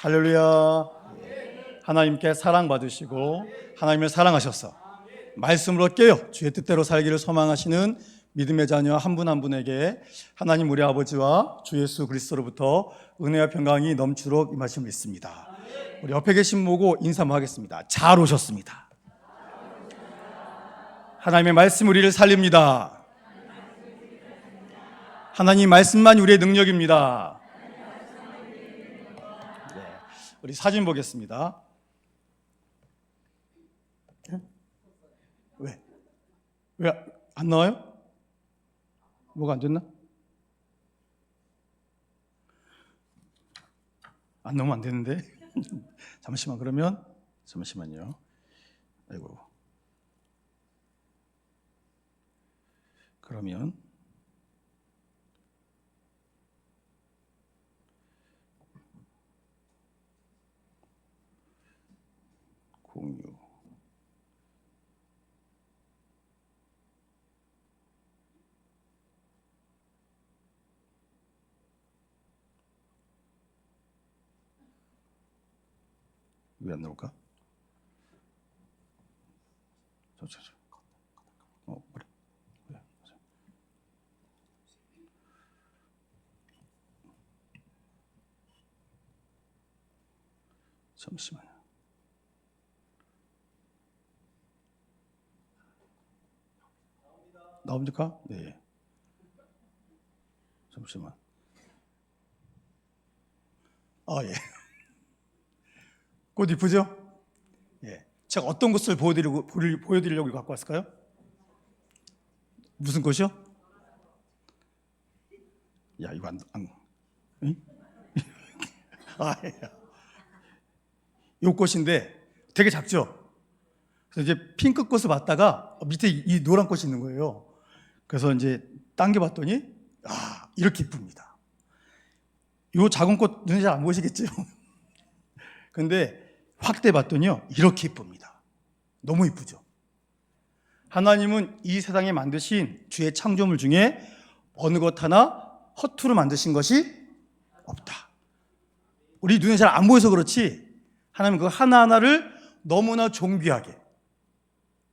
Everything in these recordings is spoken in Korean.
할렐루야. 하나님께 사랑받으시고 하나님을 사랑하셔서 말씀으로 깨어 주의 뜻대로 살기를 소망하시는 믿음의 자녀 한 분 한 분에게 하나님 우리 아버지와 주 예수 그리스도로부터 은혜와 평강이 넘치도록 임하심을 믿습니다. 우리 옆에 계신 보고 인사 한번 하겠습니다. 잘 오셨습니다. 하나님의 말씀 우리를 살립니다. 하나님 말씀만 우리의 능력입니다. 네, 우리 사진 보겠습니다. 왜 안 나와요? 뭐가 안 됐나? 안 나오면 안 되는데. 잠시만, 그러면 잠시만요. 아이고. 그러면 공유. 왜 안 나올까? 그래. 잠시만요. 나옵니까? 네. 잠시만. 예. 꽃 이쁘죠? 예. 제가 어떤 꽃을 보여드리려고 갖고 왔을까요? 무슨 꽃이요? 야, 이거 응? 예. 이 꽃인데 되게 작죠? 그래서 이제 핑크 꽃을 봤다가 밑에 이 노란 꽃이 있는 거예요. 그래서 이제 당겨봤더니, 이렇게 이쁩니다. 이 작은 꽃 눈에 잘 안 보이시겠죠? 근데 확대 봤더니요, 이렇게 이쁩니다. 너무 이쁘죠? 하나님은 이 세상에 만드신 주의 창조물 중에 어느 것 하나 허투루 만드신 것이 없다. 우리 눈에 잘 안 보여서 그렇지 하나님은 그 하나하나를 너무나 존귀하게,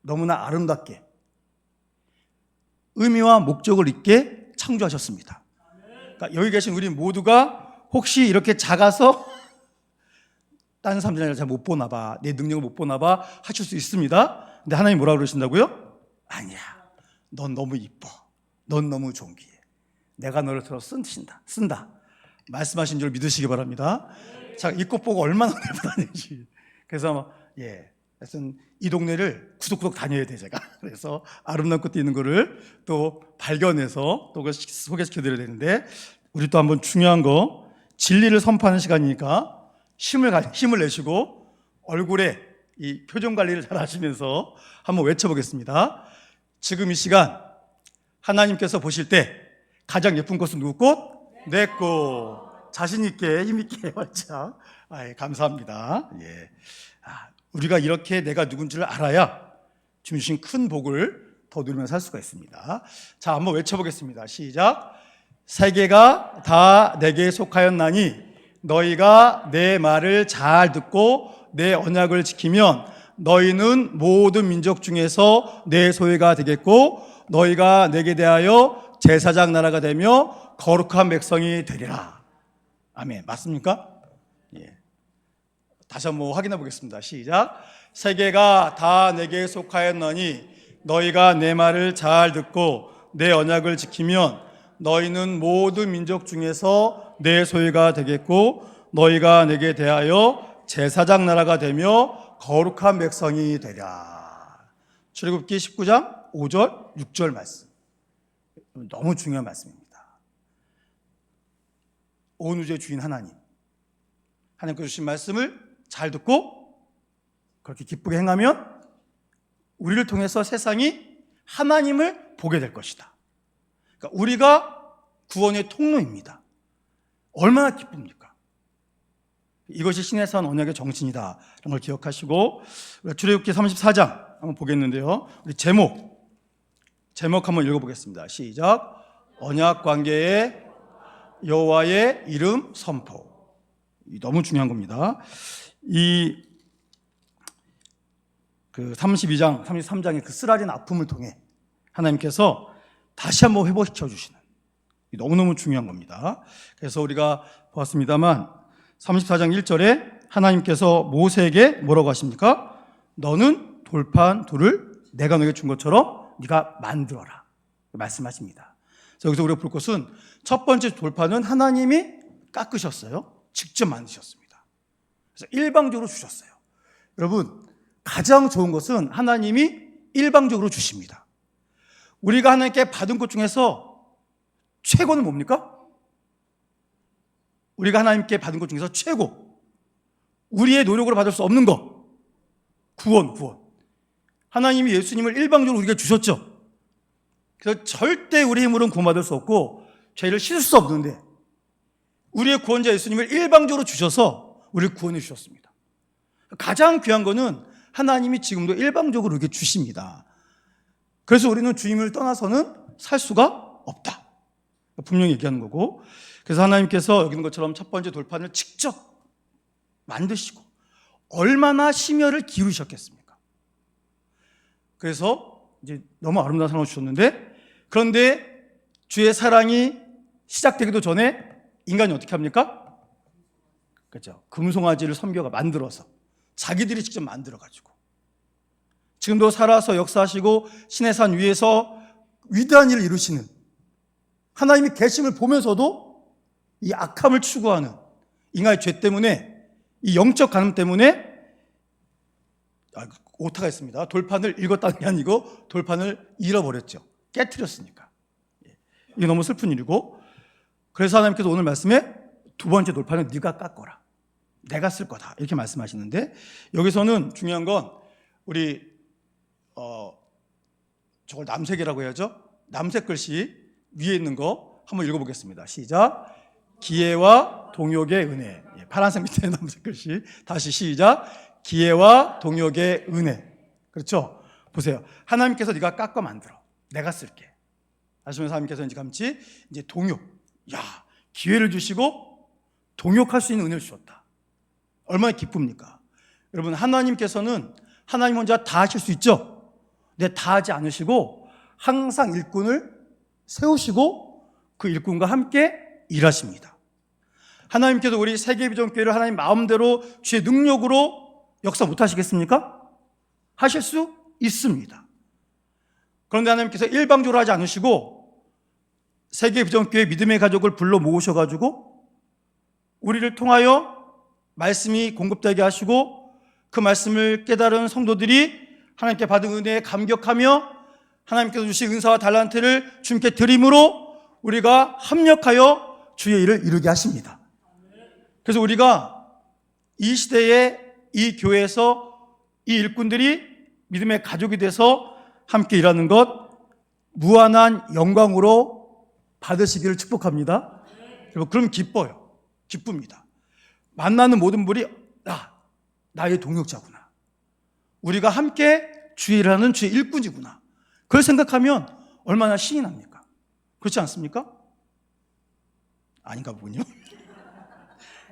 너무나 아름답게 의미와 목적을 있게 창조하셨습니다. 그러니까 여기 계신 우리 모두가 혹시 이렇게 작아서 다른 사람들이 잘 못 보나 봐, 내 능력을 못 보나 봐 하실 수 있습니다. 근데 하나님 뭐라고 그러신다고요? 아니야, 넌 너무 이뻐, 넌 너무 존귀해, 내가 너를 들어 쓴다 말씀하신 줄 믿으시기 바랍니다. 자, 이 꽃 보고 얼마나 예쁘다는지. 그래서 하여튼 이 동네를 구석구석 다녀야 돼 제가. 그래서 아름다운 꽃도 있는 거를 또 발견해서 또 소개시켜 드려야 되는데, 우리 또 한번 중요한 거, 진리를 선포하는 시간이니까 힘을 내시고 얼굴에 이 표정 관리를 잘 하시면서 한번 외쳐보겠습니다. 지금 이 시간 하나님께서 보실 때 가장 예쁜 꽃은 누구 꽃? 내 꽃. 자신 있게, 힘 있게 활짝. 감사합니다. 우리가 이렇게 내가 누군지를 알아야 주님 주신 큰 복을 더 누리면서 살 수가 있습니다. 자, 한번 외쳐보겠습니다. 시작. 세계가 다 내게 속하였나니 너희가 내 말을 잘 듣고 내 언약을 지키면 너희는 모든 민족 중에서 내 소유가 되겠고 너희가 내게 대하여 제사장 나라가 되며 거룩한 백성이 되리라. 아멘. 맞습니까? 다시 한번 확인해 보겠습니다. 시작. 세계가 다 내게 속하였나니 너희가 내 말을 잘 듣고 내 언약을 지키면 너희는 모든 민족 중에서 내 소유가 되겠고 너희가 내게 대하여 제사장 나라가 되며 거룩한 백성이 되랴. 출애굽기 19장 5절 6절 말씀, 너무 중요한 말씀입니다. 온 우주의 주인 하나님께서 주신 말씀을 잘 듣고 그렇게 기쁘게 행하면 우리를 통해서 세상이 하나님을 보게 될 것이다. 그러니까 우리가 구원의 통로입니다. 얼마나 기쁩니까? 이것이 신의 산 언약의 정신이다 라는 걸 기억하시고, 출애굽기 34장 한번 보겠는데요, 우리 제목 한번 읽어보겠습니다. 시작. 언약 관계의 여호와의 이름 선포. 너무 중요한 겁니다. 그 32장, 33장의 그 쓰라린 아픔을 통해 하나님께서 다시 한번 회복시켜 주시는, 너무너무 중요한 겁니다. 그래서 우리가 보았습니다만 34장 1절에 하나님께서 모세에게 뭐라고 하십니까? 너는 돌판 둘을 내가 너에게 준 것처럼 네가 만들어라 말씀하십니다. 그래서 여기서 우리가 볼 것은 첫 번째 돌판은 하나님이 깎으셨어요. 직접 만드셨습니다. 그래서 일방적으로 주셨어요. 여러분, 가장 좋은 것은 하나님이 일방적으로 주십니다. 우리가 하나님께 받은 것 중에서 최고는 뭡니까? 우리가 하나님께 받은 것 중에서 최고, 우리의 노력으로 받을 수 없는 것, 구원. 하나님이 예수님을 일방적으로 우리에게 주셨죠. 그래서 절대 우리 힘으로는 구원받을 수 없고 죄를 씻을 수 없는데 우리의 구원자 예수님을 일방적으로 주셔서 우리를 구원해 주셨습니다. 가장 귀한 거는 하나님이 지금도 일방적으로 이렇게 주십니다. 그래서 우리는 주님을 떠나서는 살 수가 없다, 분명히 얘기하는 거고, 그래서 하나님께서 여기 있는 것처럼 첫 번째 돌판을 직접 만드시고 얼마나 심혈을 기울이셨겠습니까? 그래서 이제 너무 아름다운 상황을 주셨는데, 그런데 주의 사랑이 시작되기도 전에 인간이 어떻게 합니까? 그렇죠. 금송아지를 선비가 만들어서 자기들이 직접 만들어가지고 지금도 살아서 역사하시고 신의 산 위에서 위대한 일을 이루시는 하나님이 계심을 보면서도 이 악함을 추구하는 인간의 죄 때문에, 이 영적 간음 때문에 오타가 있습니다. 돌판을 읽었다는 게 아니고 돌판을 잃어버렸죠. 깨트렸으니까. 이게 너무 슬픈 일이고, 그래서 하나님께서 오늘 말씀에 두 번째 돌판은 네가 깎거라, 내가 쓸 거다, 이렇게 말씀하시는데, 여기서는 중요한 건 우리 저걸 남색이라고 해야죠. 남색 글씨 위에 있는 거 한번 읽어보겠습니다. 시작. 기회와 동역의 은혜. 파란색 밑에 남색 글씨. 다시 시작. 기회와 동역의 은혜. 그렇죠? 보세요. 하나님께서 네가 깎아 만들어, 내가 쓸게. 하시면서 하나님께서 이제 동역. 기회를 주시고 동역할 수 있는 은혜를 주셨다. 얼마나 기쁩니까? 여러분, 하나님께서는 하나님 혼자 다 하실 수 있죠? 근데 다 하지 않으시고 항상 일꾼을 세우시고 그 일꾼과 함께 일하십니다. 하나님께서 우리 세계비전교회를 하나님 마음대로 주의 능력으로 역사 못 하시겠습니까? 하실 수 있습니다. 그런데 하나님께서 일방적으로 하지 않으시고 세계비전교회 믿음의 가족을 불러 모으셔가지고 우리를 통하여 말씀이 공급되게 하시고 그 말씀을 깨달은 성도들이 하나님께 받은 은혜에 감격하며 하나님께서 주신 은사와 달란트를 주님께 드림으로 우리가 합력하여 주의 일을 이루게 하십니다. 그래서 우리가 이 시대에 이 교회에서 이 일꾼들이 믿음의 가족이 돼서 함께 일하는 것 무한한 영광으로 받으시기를 축복합니다. 그럼 기뻐요. 기쁩니다. 만나는 모든 분이 나의 동역자구나, 우리가 함께 주의 일을 하는 주의 일꾼이구나, 그걸 생각하면 얼마나 신이 납니까? 그렇지 않습니까? 아닌가 보군요.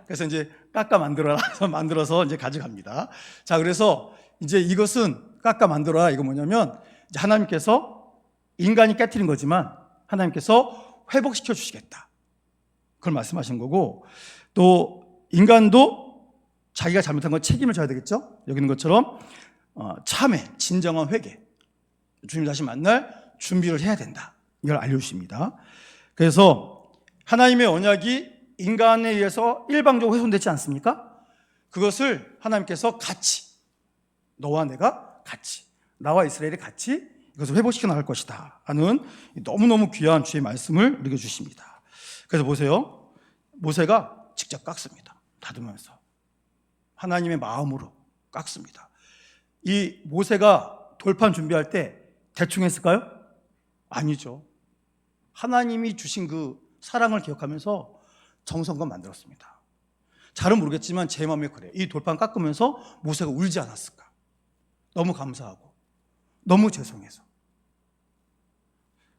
그래서 이제 깎아 만들어서 이제 가져갑니다. 자, 그래서 이제 이것은 깎아 만들어라, 이거 뭐냐면 이제 하나님께서 인간이 깨트린 거지만 하나님께서 회복시켜 주시겠다, 그걸 말씀하신 거고, 또 인간도 자기가 잘못한 건 책임을 져야 되겠죠. 여기 있는 것처럼 참회, 진정한 회개, 주님 다시 만날 준비를 해야 된다, 이걸 알려주십니다. 그래서 하나님의 언약이 인간에 의해서 일방적으로 훼손되지 않습니까? 그것을 하나님께서 같이, 너와 내가 같이, 나와 이스라엘이 같이 이것을 회복시켜 나갈 것이다 하는 너무너무 귀한 주의 말씀을 우리에게 주십니다. 그래서 보세요. 모세가 직접 깎습니다. 다듬으면서 하나님의 마음으로 깎습니다. 이 모세가 돌판 준비할 때 대충 했을까요? 아니죠. 하나님이 주신 그 사랑을 기억하면서 정성껏 만들었습니다. 잘은 모르겠지만 제 마음에 그래요. 이 돌판 깎으면서 모세가 울지 않았을까? 너무 감사하고 너무 죄송해서.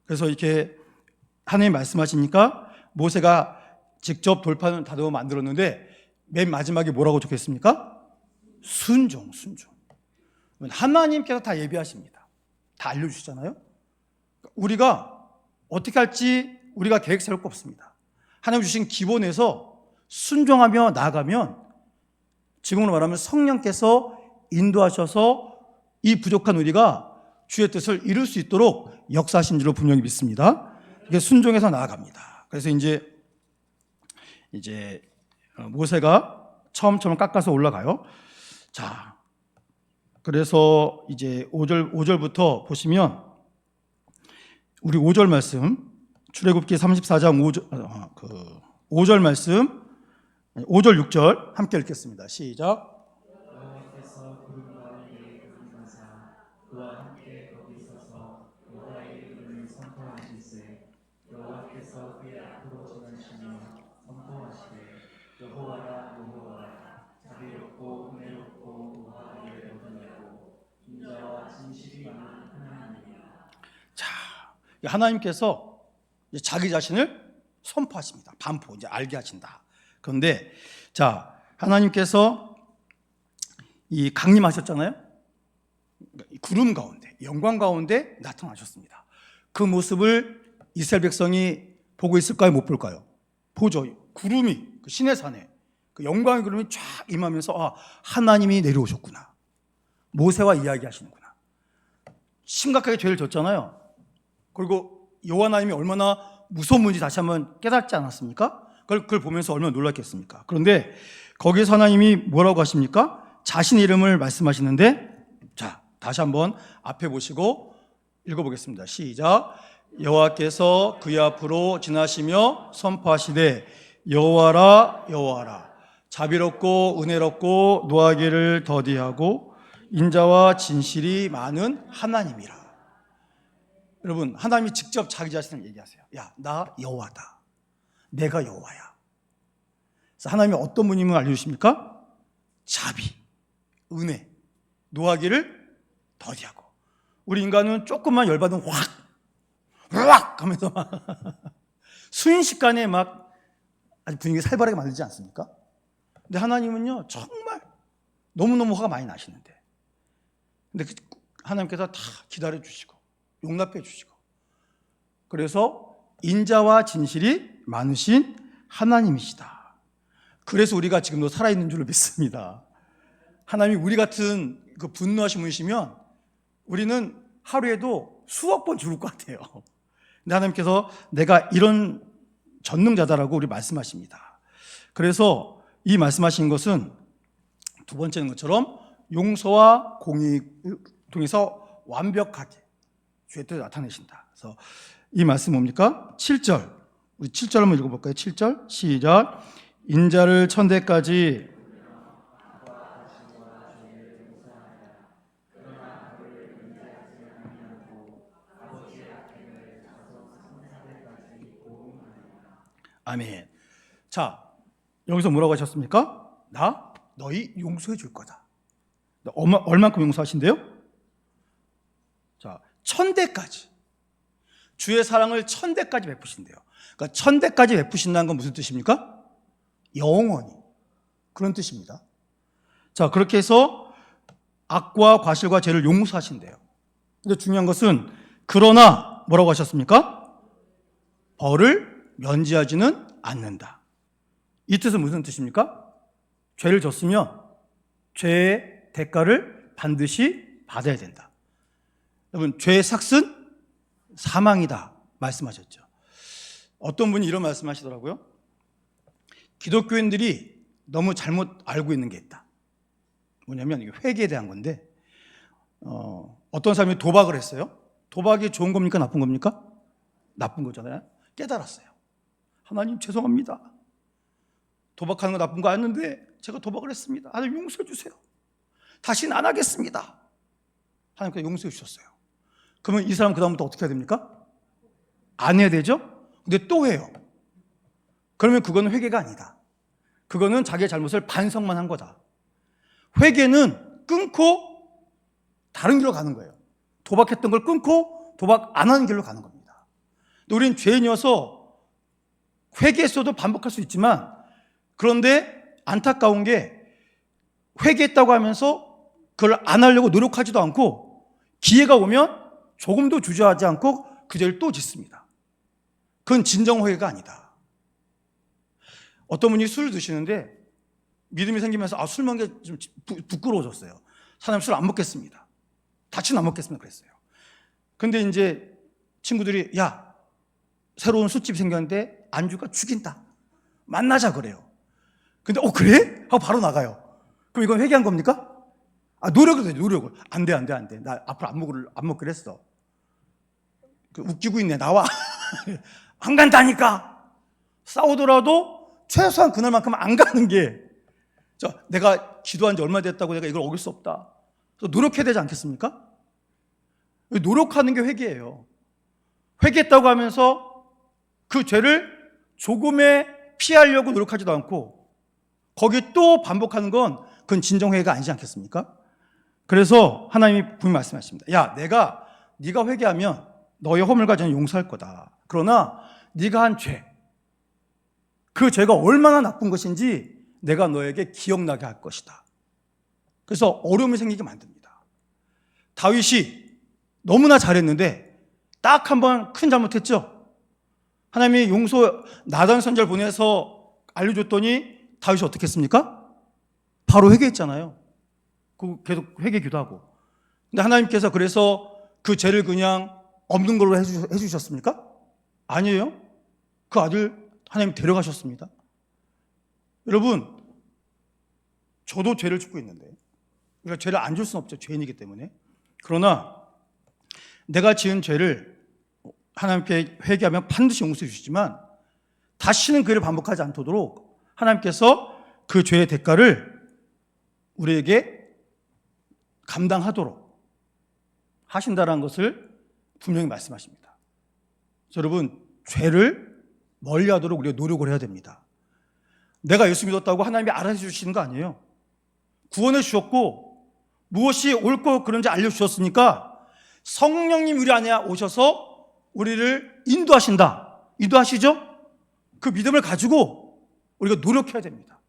그래서 이렇게 하나님 말씀하시니까 모세가 직접 돌판을 다듬어 만들었는데 맨 마지막에 뭐라고 적혀있습니까? 순종. 하나님께서 다 예비하십니다. 다 알려주시잖아요. 우리가 어떻게 할지 우리가 계획 세울 거 없습니다. 하나님 주신 기본에서 순종하며 나아가면, 지금으로 말하면 성령께서 인도하셔서 이 부족한 우리가 주의 뜻을 이룰 수 있도록 역사하신 줄로 분명히 믿습니다. 이게 순종해서 나아갑니다. 그래서 이제 모세가 처음 깎아서 올라가요. 자, 그래서 이제 5절부터 보시면, 우리 5절 말씀, 출애굽기 34장 5절 말씀, 5절 6절 함께 읽겠습니다. 시작. 여호와께서 구름 가운데 임하사 그와 함께 거기 서서 여호와의 이름을 선포하실세. 여호와께서 그의 앞으로 지나시며 선포하시되 여호와라 여호와라 자비롭고 은혜롭고 우하기를 얻으려고 인자와 진실이 많은 하나님이라. 자, 하나님께서 이제 자기 자신을 선포하십니다. 반포, 이제 알게 하신다. 그런데 자, 하나님께서 이 강림하셨잖아요. 구름 가운데, 영광 가운데 나타나셨습니다. 그 모습을 이스라엘 백성이 보고 있을까요? 못 볼까요? 보죠. 구름이, 그 시내산에 그 영광의 구름이 쫙 임하면서, 아, 하나님이 내려오셨구나. 모세와 이야기하시는구나. 심각하게 죄를 졌잖아요. 그리고 여호와 하나님이 얼마나 무서운 분인지 다시 한번 깨닫지 않았습니까? 그걸 보면서 얼마나 놀랐겠습니까? 그런데 거기서 하나님이 뭐라고 하십니까? 자신의 이름을 말씀하시는데, 자, 다시 한번 앞에 보시고 읽어보겠습니다. 시작. 여호와께서 그의 앞으로 지나시며 선포하시되 여호와라 여호와라 자비롭고 은혜롭고 노하기를 더디하고 인자와 진실이 많은 하나님이라. 여러분, 하나님이 직접 자기 자신을 얘기하세요. 야, 나 여호와다. 내가 여호와야. 그래서 하나님이 어떤 분임을 알려주십니까? 자비, 은혜, 노하기를 더디하고. 우리 인간은 조금만 열받으면 확 하면서 막 순식간에 막 아주 분위기 살벌하게 만들지 않습니까? 근데 하나님은요, 정말 너무너무 화가 많이 나시는데, 근데 하나님께서 다 기다려 주시고 용납해 주시고, 그래서 인자와 진실이 많으신 하나님이시다. 그래서 우리가 지금도 살아있는 줄로 믿습니다. 하나님이 우리 같은 그 분노하신 분이시면 우리는 하루에도 수억 번 죽을 것 같아요. 근데 하나님께서 내가 이런 전능자다라고 우리 말씀하십니다. 그래서 이 말씀하신 것은 두 번째는 것처럼 용서와 공의를 통해서 완벽하게 주의 뜻을 나타내신다. 그래서 이 말씀 뭡니까? 7절. 우리 7절 한번 읽어볼까요? 7절 시작. 인자를 천대까지 아멘. 자, 여기서 뭐라고 하셨습니까? 나 너희 용서해 줄 거다. 얼만큼 용서하신대요? 자, 천대까지. 주의 사랑을 천대까지 베푸신대요. 그러니까 천대까지 베푸신다는 건 무슨 뜻입니까? 영원히. 그런 뜻입니다. 자, 그렇게 해서 악과 과실과 죄를 용서하신대요. 근데 중요한 것은 그러나 뭐라고 하셨습니까? 벌을 면제하지는 않는다. 이 뜻은 무슨 뜻입니까? 죄를 졌으면 죄의 대가를 반드시 받아야 된다. 여러분, 죄의 삭은 사망이다 말씀하셨죠. 어떤 분이 이런 말씀하시더라고요. 기독교인들이 너무 잘못 알고 있는 게 있다. 뭐냐면 이게 회개에 대한 건데, 어떤 사람이 도박을 했어요. 도박이 좋은 겁니까? 나쁜 겁니까? 나쁜 거잖아요. 깨달았어요. 하나님 죄송합니다. 도박하는 거 나쁜 거 아는데 제가 도박을 했습니다. 하나님 용서해 주세요. 다시는 안 하겠습니다. 하나님께서 용서해 주셨어요. 그러면 이 사람 그 다음부터 어떻게 해야 됩니까? 안 해야 되죠? 근데 또 해요. 그러면 그거는 회개가 아니다. 그거는 자기의 잘못을 반성만 한 거다. 회개는 끊고 다른 길로 가는 거예요. 도박했던 걸 끊고 도박 안 하는 길로 가는 겁니다. 근데 우리는 죄인이어서 회개했어도 반복할 수 있지만, 그런데 안타까운 게 회개했다고 하면서 그걸 안 하려고 노력하지도 않고 기회가 오면 조금도 주저하지 않고 그 죄를 또 짓습니다. 그건 진정 회개가 아니다. 어떤 분이 술을 드시는데 믿음이 생기면서 술 먹는 게 좀 부끄러워졌어요. 사장님 술 안 먹겠습니다. 다시는 안 먹겠습니다. 그랬어요. 근데 이제 친구들이 야, 새로운 술집이 생겼는데 안주가 죽인다. 만나자 그래요. 근데 그래? 하고 바로 나가요. 그럼 이건 회개한 겁니까? 노력을 해요. 노력을. 안 돼. 나 앞으로 안 먹기로 했어. 웃기고 있네. 나와. 안 간다니까. 싸우더라도 최소한 그날만큼 안 가는 게 내가 기도한 지 얼마 됐다고 내가 이걸 어길 수 없다. 그래서 노력해야 되지 않겠습니까? 노력하는 게 회개예요. 회개했다고 하면서 그 죄를 조금에 피하려고 노력하지도 않고 거기에 또 반복하는 건 그건 진정회개가 아니지 않겠습니까? 그래서 하나님이 분명히 말씀하십니다. 야, 네가 회개하면 너의 허물과 죄는 용서할 거다. 그러나 네가 한 죄, 그 죄가 얼마나 나쁜 것인지 내가 너에게 기억나게 할 것이다. 그래서 어려움이 생기게 만듭니다. 다윗이 너무나 잘했는데 딱 한 번 큰 잘못했죠. 하나님이 나단 선지자를 보내서 알려줬더니 다윗이 어떻게 했습니까? 바로 회개했잖아요. 계속 회개 기도하고. 근데 하나님께서 그래서 그 죄를 그냥 없는 걸로 해주셨습니까? 아니에요. 그 아들 하나님 데려가셨습니다. 여러분, 저도 죄를 짓고 있는데 그러니까 죄를 안 줄 수는 없죠. 죄인이기 때문에. 그러나 내가 지은 죄를 하나님께 회개하면 반드시 용서해 주시지만 다시는 그 일을 반복하지 않도록 하나님께서 그 죄의 대가를 우리에게 감당하도록 하신다는 것을 분명히 말씀하십니다. 여러분, 죄를 멀리하도록 우리가 노력을 해야 됩니다. 내가 예수 믿었다고 하나님이 알아주시는 거 아니에요. 구원해 주셨고 무엇이 옳고 그런지 알려주셨으니까 성령님 우리 안에 오셔서 우리를 인도하신다. 인도하시죠? 그 믿음을 가지고 우리가 노력해야 됩니다.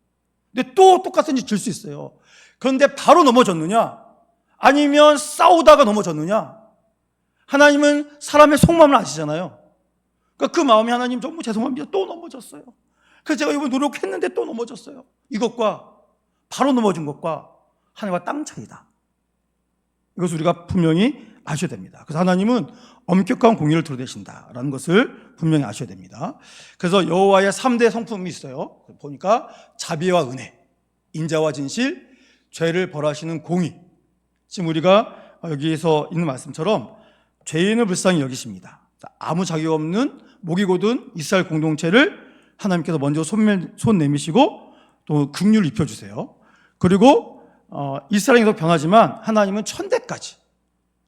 근데 또 똑같은 짓 질 수 있어요. 그런데 바로 넘어졌느냐? 아니면 싸우다가 넘어졌느냐? 하나님은 사람의 속마음을 아시잖아요. 그러니까 그 마음이 하나님 정말 죄송합니다. 또 넘어졌어요. 그래서 제가 이번 노력했는데 또 넘어졌어요. 이것과 바로 넘어진 것과 하나님과 땅 차이다. 이것을 우리가 분명히 아셔야 됩니다. 그래서 하나님은 엄격한 공의를 드러내신다라는 것을 분명히 아셔야 됩니다. 그래서 여호와의 3대 성품이 있어요. 보니까 자비와 은혜, 인자와 진실, 죄를 벌하시는 공의. 지금 우리가 여기에서 있는 말씀처럼 죄인을 불쌍히 여기십니다. 아무 자격 없는 목이 곧은 이스라엘 공동체를 하나님께서 먼저 손 내미시고 또 긍휼을 입혀주세요. 그리고 이스라엘이 계속 변하지만 하나님은 천대까지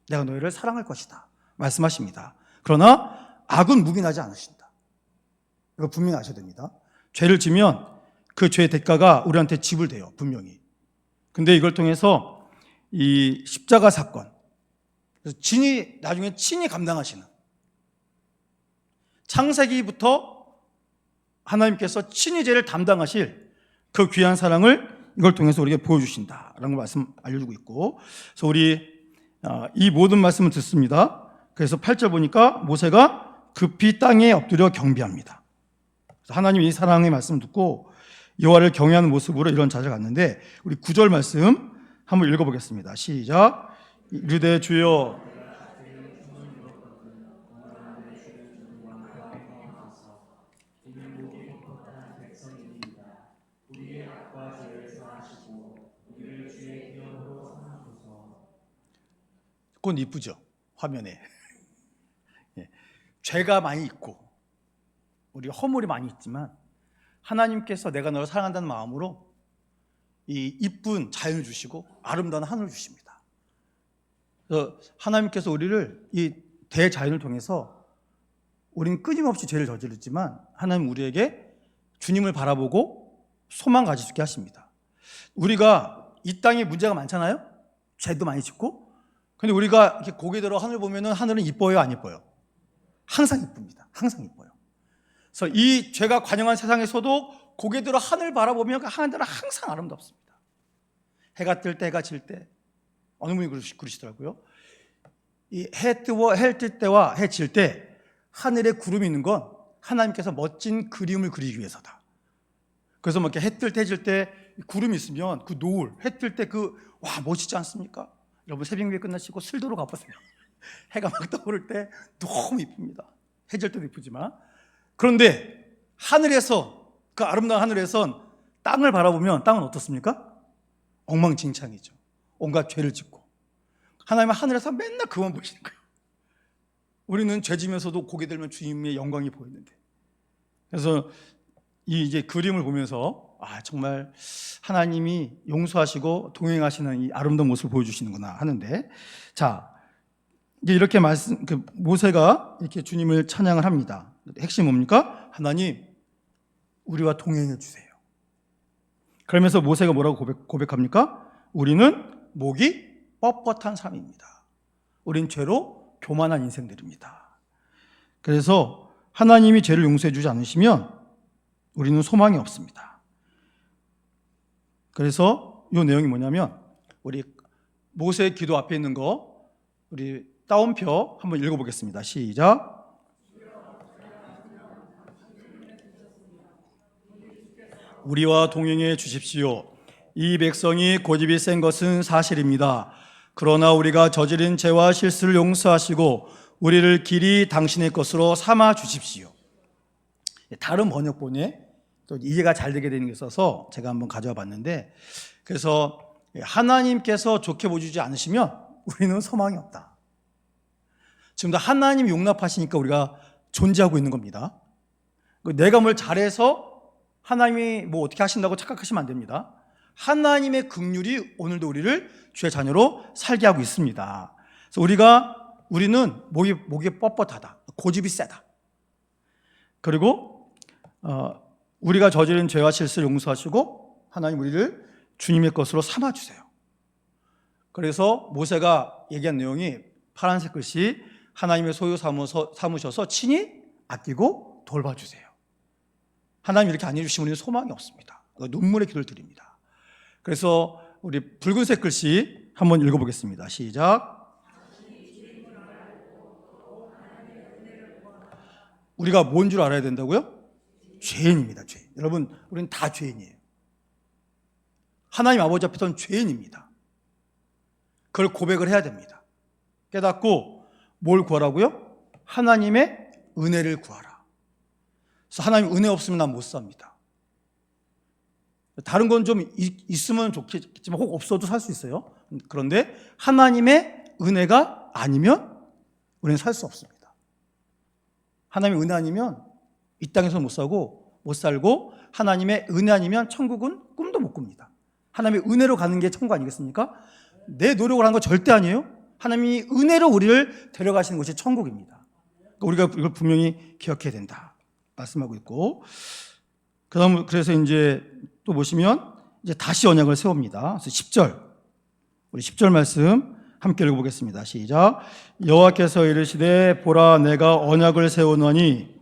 내가 너희를 사랑할 것이다 말씀하십니다. 그러나 악은 묵인하지 않으신다. 이거 분명히 아셔야 됩니다. 죄를 지면 그 죄의 대가가 우리한테 지불돼요. 분명히. 근데 이걸 통해서 이 십자가 사건, 그래서 나중에 친히 감당하시는, 창세기부터 하나님께서 친히 죄를 담당하실 그 귀한 사랑을 이걸 통해서 우리에게 보여주신다라는 말씀 알려주고 있고, 그래서 우리 이 모든 말씀을 듣습니다. 그래서 8절 보니까 모세가 급히 땅에 엎드려 경배합니다. 그래서 하나님 이 사랑의 말씀 듣고 여호와를 경외하는 모습으로 이런 자세를 갖는데, 우리 9절 말씀 한번 읽어보겠습니다. 시작. 이르되 주여 그건 이쁘죠, 화면에. 죄가 많이 있고 우리 허물이 많이 있지만 하나님께서 내가 너를 사랑한다는 마음으로 이 이쁜 자연을 주시고 아름다운 하늘을 주십니다. 그래서 하나님께서 우리를 이 대자연을 통해서 우리는 끊임없이 죄를 저지르지만 하나님 우리에게 주님을 바라보고 소망 가질 수 있게 하십니다. 우리가 이 땅에 문제가 많잖아요. 죄도 많이 짓고. 근데 우리가 이렇게 고개 들어 하늘 보면은 하늘은 이뻐요, 안 이뻐요? 항상 이쁩니다. 항상 이뻐요. 그래서 이 죄가 관영한 세상에서도 고개 들어 하늘 바라보면 그 하늘은 항상 아름답습니다. 해가 뜰 때, 해가 질 때. 어느 분이 그러시더라고요. 이 해 뜰 때와 해 질 때 하늘에 구름이 있는 건 하나님께서 멋진 그림을 그리기 위해서다. 그래서 뭐 이렇게 해 뜰 때, 해 질 때 구름이 있으면 그 노을, 해 뜰 때 와, 멋있지 않습니까? 여러분 새벽 예배 끝나시고 슬도로 가보세요. 해가 막 떠오를 때 너무 이쁩니다. 해 질 때도 이쁘지만. 그런데 하늘에서, 그 아름다운 하늘에선 땅을 바라보면 땅은 어떻습니까? 엉망진창이죠. 온갖 죄를 짓고. 하나님은 하늘에서 맨날 그만 보시는 거예요. 우리는 죄 지면서도 고개 들면 주님의 영광이 보이는데. 그래서 이 이제 그림을 보면서 정말 하나님이 용서하시고 동행하시는 이 아름다운 모습을 보여주시는구나 하는데, 자, 이제 이렇게 모세가 이렇게 주님을 찬양을 합니다. 핵심 뭡니까? 하나님, 우리와 동행해 주세요. 그러면서 모세가 뭐라고 고백합니까? 우리는 목이 뻣뻣한 삶입니다. 우린 죄로 교만한 인생들입니다. 그래서 하나님이 죄를 용서해 주지 않으시면 우리는 소망이 없습니다. 그래서 이 내용이 뭐냐면, 우리 모세의 기도 앞에 있는 거 우리 따옴표 한번 읽어보겠습니다. 시작. 우리와 동행해 주십시오. 이 백성이 고집이 센 것은 사실입니다. 그러나 우리가 저지른 죄와 실수를 용서하시고 우리를 길이 당신의 것으로 삼아 주십시오. 다른 번역본에 또 이해가 잘 되게 되는 게 있어서 제가 한번 가져와 봤는데, 그래서 하나님께서 좋게 보여주지 않으시면 우리는 소망이 없다. 지금도 하나님이 용납하시니까 우리가 존재하고 있는 겁니다. 내가 뭘 잘해서 하나님이 뭐 어떻게 하신다고 착각하시면 안 됩니다. 하나님의 긍휼이 오늘도 우리를 주의 자녀로 살게 하고 있습니다. 그래서 우리는 목이 뻣뻣하다, 고집이 세다. 그리고 우리가 저지른 죄와 실수를 용서하시고 하나님 우리를 주님의 것으로 삼아주세요. 그래서 모세가 얘기한 내용이 파란색 글씨, 하나님의 소유 삼으셔서 친히 아끼고 돌봐주세요. 하나님 이렇게 안 해주시면 우리는 소망이 없습니다. 눈물의 기도를 드립니다. 그래서 우리 붉은색 글씨 한번 읽어보겠습니다. 시작. 우리가 뭔 줄 알아야 된다고요? 죄인입니다. 죄인. 여러분, 우리는 다 죄인이에요. 하나님 아버지 앞에서는 죄인입니다. 그걸 고백을 해야 됩니다. 깨닫고 뭘 구하라고요? 하나님의 은혜를 구하라. 그래서 하나님 은혜 없으면 난 못 삽니다. 다른 건 좀 있으면 좋겠지만 혹 없어도 살 수 있어요. 그런데 하나님의 은혜가 아니면 우리는 살 수 없습니다. 하나님의 은혜 아니면 이 땅에서 못 살고 하나님의 은혜 아니면 천국은 꿈도 못 꿉니다. 하나님의 은혜로 가는 게 천국 아니겠습니까? 내 노력을 하는 거 절대 아니에요. 하나님이 은혜로 우리를 데려가시는 곳이 천국입니다. 그러니까 우리가 이걸 분명히 기억해야 된다 말씀하고 있고, 그래서 이제 또 보시면 이제 다시 언약을 세웁니다. 그래서 10절, 우리 10절 말씀 함께 읽어보겠습니다. 시작. 여호와께서 이르시되 보라 내가 언약을 세우노니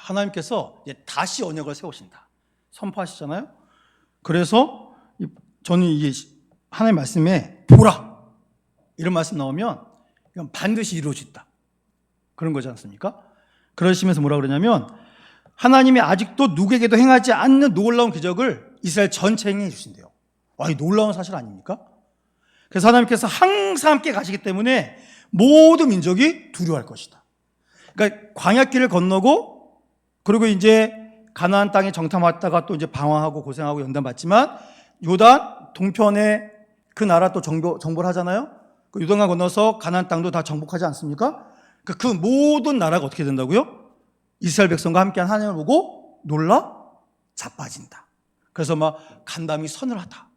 하나님께서 이제 다시 언약을 세우신다 선포하시잖아요. 그래서 저는 이게 하나님 말씀에 보라 이런 말씀 나오면 이건 반드시 이루어진다 그런 거지 않습니까? 그러시면서 뭐라 그러냐면 하나님이 아직도 누구에게도 행하지 않는 놀라운 기적을 이스라엘 전체에 행해 주신대요. 이 놀라운 사실 아닙니까? 그래서 하나님께서 항상 함께 가시기 때문에 모든 민족이 두려워할 것이다. 그러니까 광야길을 건너고 그리고 이제 가나안 땅에 정탐했다가 또 이제 방황하고 고생하고 연단받지만 요단 동편에 그 나라 또 정복을 하잖아요. 그 요단강 건너서 가나안 땅도 다 정복하지 않습니까? 그 모든 나라가 어떻게 된다고요? 이스라엘 백성과 함께한 하나님을 보고 놀라 자빠진다. 그래서 막 간담이 서늘하다.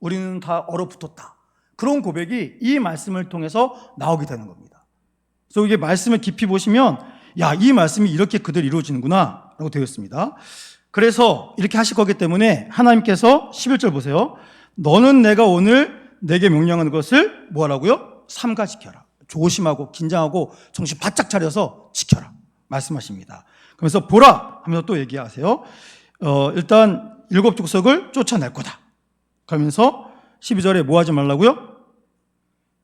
우리는 다 얼어붙었다. 그런 고백이 이 말씀을 통해서 나오게 되는 겁니다. 그래서 이게 말씀을 깊이 보시면 이 말씀이 이렇게 그대로 이루어지는구나 라고 되어 있습니다. 그래서 이렇게 하실 거기 때문에 하나님께서 11절 보세요. 너는 내가 오늘 내게 명령하는 것을 뭐 하라고요? 삼가 지켜라. 조심하고 긴장하고 정신 바짝 차려서 지켜라 말씀하십니다. 그래서 보라 하면서 또 얘기하세요. 일단 7 족속을 쫓아낼 거다. 그러면서 12절에 뭐 하지 말라고요?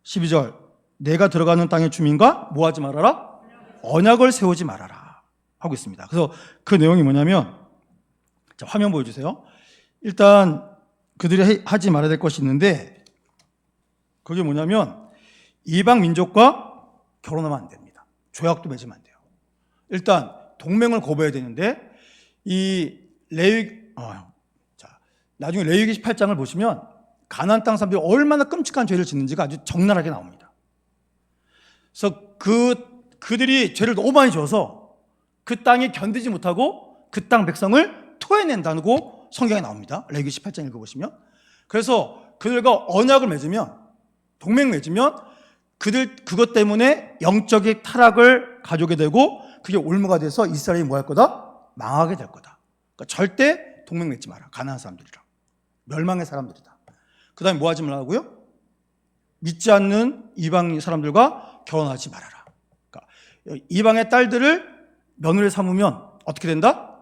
12절 내가 들어가는 땅의 주민과 뭐 하지 말아라? 언약을 세우지 말아라 하고 있습니다. 그래서 그 내용이 뭐냐면, 자, 화면 보여주세요. 일단 그들이 하지 말아야 될 것이 있는데, 그게 뭐냐면 이방 민족과 결혼하면 안 됩니다. 조약도 맺으면 안 돼요. 일단 동맹을 거부해야 되는데, 이 나중에 레위기 18장을 보시면 가나안 땅 사람들이 얼마나 끔찍한 죄를 짓는지가 아주 적나라하게 나옵니다. 그래서 그들이 죄를 너무 많이 지어서 그 땅이 견디지 못하고 그 땅 백성을 토해낸다고 성경에 나옵니다. 레위기 18장 읽어보시면. 그래서 그들과 언약을 맺으면, 동맹 맺으면 그것 때문에 영적인 타락을 가져오게 되고 그게 올무가 돼서 이스라엘이 뭐 할 거다? 망하게 될 거다. 그러니까 절대 동맹 맺지 마라. 가나안 사람들이랑. 멸망의 사람들이다. 그 다음에 뭐 하지 말라고요? 믿지 않는 이방 사람들과 결혼하지 말아라. 그러니까 이방의 딸들을 며느리 삼으면 어떻게 된다?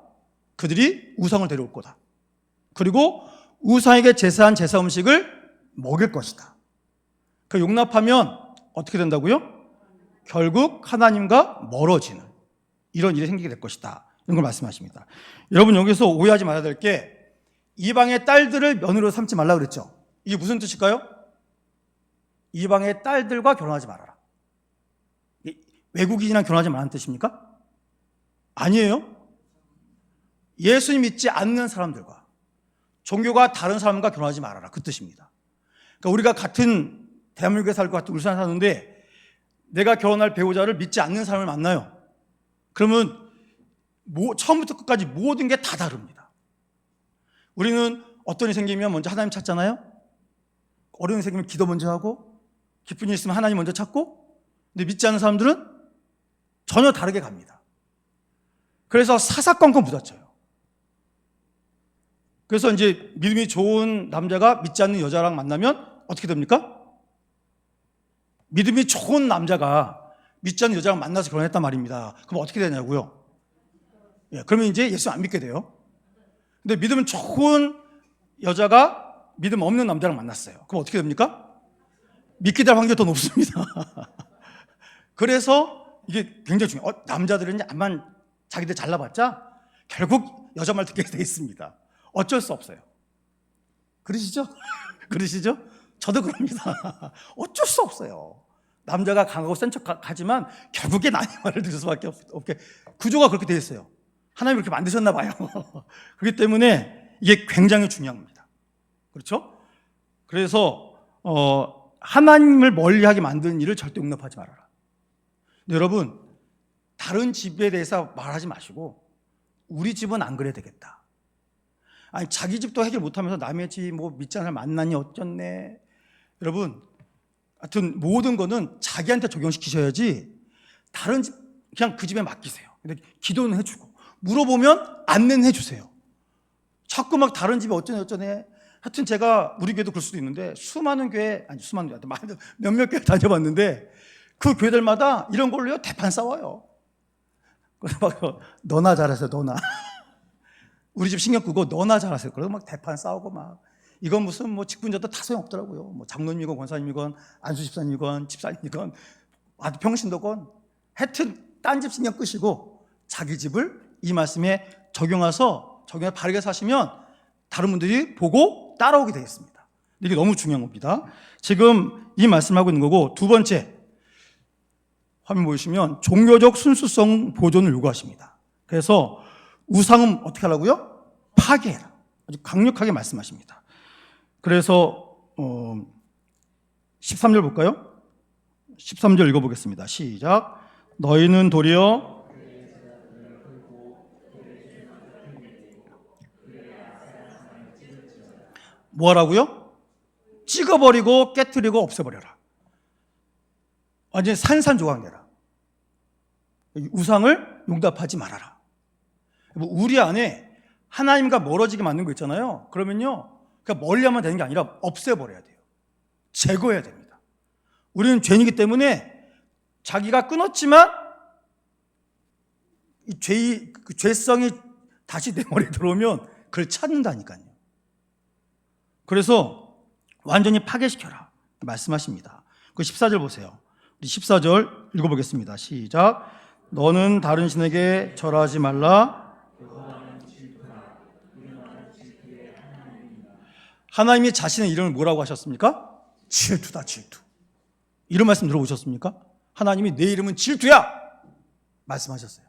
그들이 우상을 데려올 거다. 그리고 우상에게 제사한 제사 음식을 먹일 것이다. 그 용납하면 어떻게 된다고요? 결국 하나님과 멀어지는 이런 일이 생기게 될 것이다. 이런 걸 말씀하십니다. 여러분, 여기서 오해하지 말아야 될 게, 이방의 딸들을 며느리로 삼지 말라 그랬죠. 이게 무슨 뜻일까요? 이방의 딸들과 결혼하지 말아라. 외국인이랑 결혼하지 말라는 뜻입니까? 아니에요. 예수님 믿지 않는 사람들과, 종교가 다른 사람과 결혼하지 말아라, 그 뜻입니다. 그러니까 우리가 같은 대한민국에 살고 같은 울산에 사는데 내가 결혼할 배우자를 믿지 않는 사람을 만나요. 그러면 처음부터 끝까지 모든 게 다 다릅니다. 우리는 어떤 일이 생기면 먼저 하나님 찾잖아요. 어려운 일이 생기면 기도 먼저 하고, 기쁜 일 있으면 하나님 먼저 찾고. 근데 믿지 않는 사람들은 전혀 다르게 갑니다. 그래서 사사건건 부딪혀요. 그래서 이제 믿음이 좋은 남자가 믿지 않는 여자랑 만나면 어떻게 됩니까? 믿음이 좋은 남자가 믿지 않는 여자랑 만나서 결혼했단 말입니다. 그럼 어떻게 되냐고요? 그러면 이제 예수 안 믿게 돼요. 근데 믿음 좋은 여자가 믿음 없는 남자랑 만났어요. 그럼 어떻게 됩니까? 믿게 될 확률이 더 높습니다. 그래서 이게 굉장히 중요해요. 남자들은 암만 자기들 잘나봤자 결국 여자 말 듣게 돼 있습니다. 어쩔 수 없어요. 그러시죠? 그러시죠? 저도 그럽니다. 어쩔 수 없어요. 남자가 강하고 센 척하지만 결국엔 아니 말을 들을 수밖에 없게 구조가 그렇게 되어 있어요. 하나님이 그렇게 만드셨나 봐요. 그렇기 때문에 이게 굉장히 중요한 겁니다. 그렇죠? 그래서 하나님을 멀리하게 만드는 일을 절대 용납하지 말아라. 여러분, 다른 집에 대해서 말하지 마시고 우리 집은 안 그래야 되겠다. 아니, 자기 집도 해결 못하면서 남의 집 뭐 믿지 않는 사람 만나니 어쩌네. 여러분, 하여튼 모든 거는 자기한테 적용시키셔야지 다른 집 그냥 그 집에 맡기세요. 근데 기도는 해주고 물어보면 안내는 해주세요. 자꾸 막 다른 집에 어쩌네. 하여튼 제가 우리 교회도 그럴 수도 있는데 수많은 교회, 몇몇 교회 다녀봤는데 그 교회들마다 이런 걸로요 대판 싸워요. 그래서 막 너나 잘하세요, 너나. 우리 집 신경 끄고 너나 잘하세요. 그래서 막 대판 싸우고 막 이건 무슨 뭐 직분자도 다 소용없더라고요. 뭐 장로님이건 권사님이건 안수 집사님이건 집사님이건 아주 평신도건 하여튼 딴 집 신경 끄시고 자기 집을 이 말씀에 적용해서 바르게 사시면 다른 분들이 보고 따라오게 되겠습니다. 이게 너무 중요한 겁니다. 지금 이 말씀하고 있는 거고, 두 번째 화면 보시면 종교적 순수성 보존을 요구하십니다. 그래서 우상은 어떻게 하라고요? 파괴해라. 아주 강력하게 말씀하십니다. 그래서 13절 볼까요? 13절 읽어보겠습니다. 시작. 너희는 도리어 뭐 하라고요? 찍어버리고 깨트리고 없애버려라. 완전히 산산조각 내라. 우상을 용납하지 말아라. 우리 안에 하나님과 멀어지게 만든 거 있잖아요. 그러면요, 그냥 멀리하면 되는 게 아니라 없애버려야 돼요. 제거해야 됩니다. 우리는 죄인이기 때문에 자기가 끊었지만 이 죄성이 다시 내 머리에 들어오면 그걸 찾는다니까요. 그래서 완전히 파괴시켜라 말씀하십니다. 그 14절 보세요. 우리 14절 읽어보겠습니다. 시작. 너는 다른 신에게 절하지 말라. 하나님이 자신의 이름을 뭐라고 하셨습니까? 질투다, 질투. 이런 말씀 들어보셨습니까? 하나님이 내 이름은 질투야 말씀하셨어요.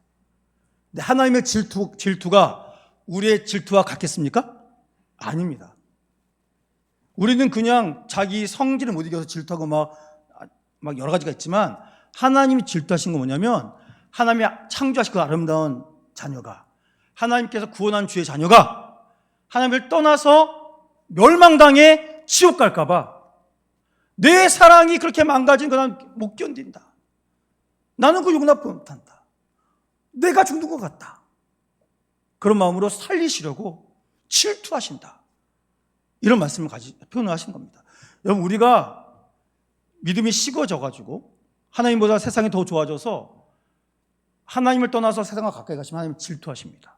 근데 하나님의 질투가 우리의 질투와 같겠습니까? 아닙니다. 우리는 그냥 자기 성질을 못 이겨서 질투하고 막 여러 가지가 있지만, 하나님이 질투하신 건 뭐냐면, 하나님이 창조하신 그 아름다운 자녀가, 하나님께서 구원한 주의 자녀가 하나님을 떠나서 멸망당해 지옥 갈까봐 내 사랑이 그렇게 망가진 거 난 못 견딘다. 나는 그 용납 못한다. 내가 죽는 것 같다. 그런 마음으로 살리시려고 질투하신다. 이런 말씀을 표현을 하신 겁니다. 여러분, 우리가 믿음이 식어져가지고 하나님보다 세상이 더 좋아져서 하나님을 떠나서 세상과 가까이 가시면 하나님 질투하십니다.